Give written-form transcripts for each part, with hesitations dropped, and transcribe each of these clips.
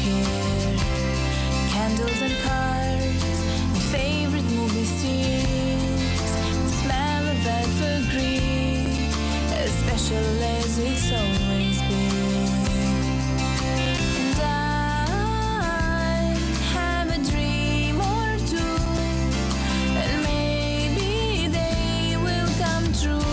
here. Candles and cards and favorite movie scenes. The smell of evergreen, as special as it's always been. And I have a dream or two, and maybe they will come true.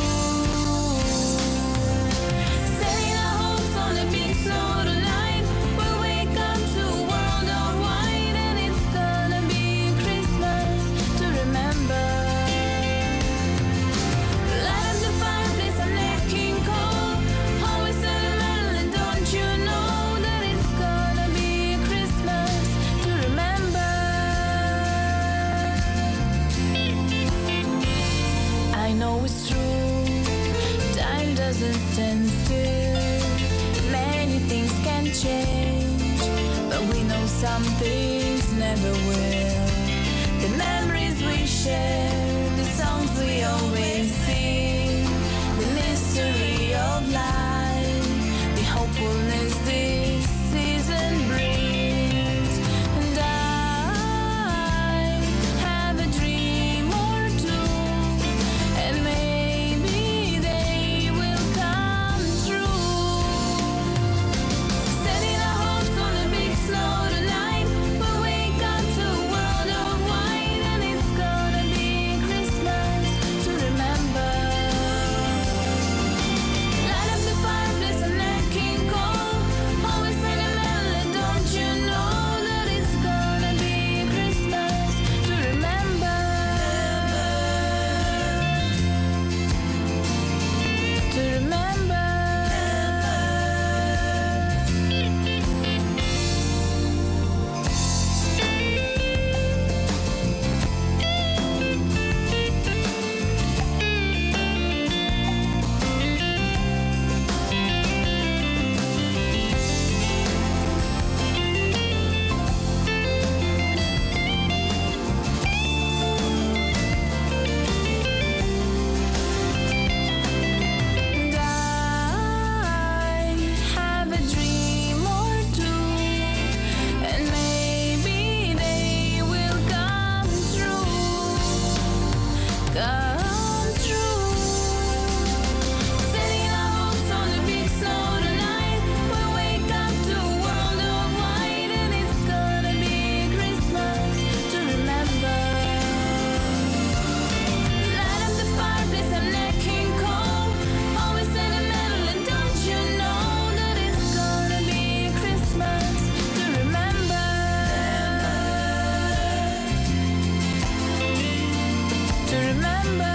Setting our hopes on a big snow tonight, we'll wake up to a world of white, and it's gonna be Christmas to remember. Light up the fireplace and let King Cole always sentimental, and don't you know that it's gonna be Christmas to remember. I know it's true, time doesn't stand still. Many things can change, but we know some things never will. The memories we share, the songs we always sing, the mystery of life, the hopefulness this season brings. And I have a dream or two, and maybe they will come true. Setting our hopes on a big snow tonight, we'll wake up to a world of white, and it's gonna be Christmas to remember. Light up the fireplace and let King Cole always sentimental, and don't you know that it's gonna be Christmas to remember. To remember. And I have a dream or two, and maybe they will come true. Come true. Setting our hopes on the big snow tonight, we'll wake up to a world of white, and it's gonna be Christmas to remember. Light up the fireplace and let King Cole always sentimental, and don't you know that it's gonna be Christmas to remember. To remember.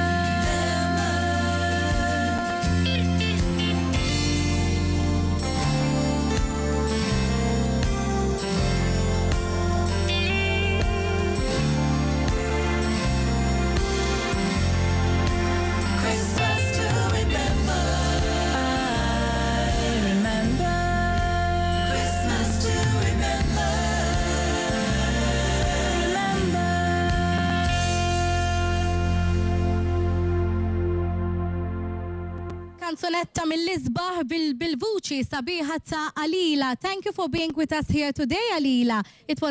Christmas to remember. I remember. Christmas to remember. Remember. Canzonetta mill-isbaħ bil-vuċi sabiħa ta' Alila. Thank you for being with us here today, Alila. It was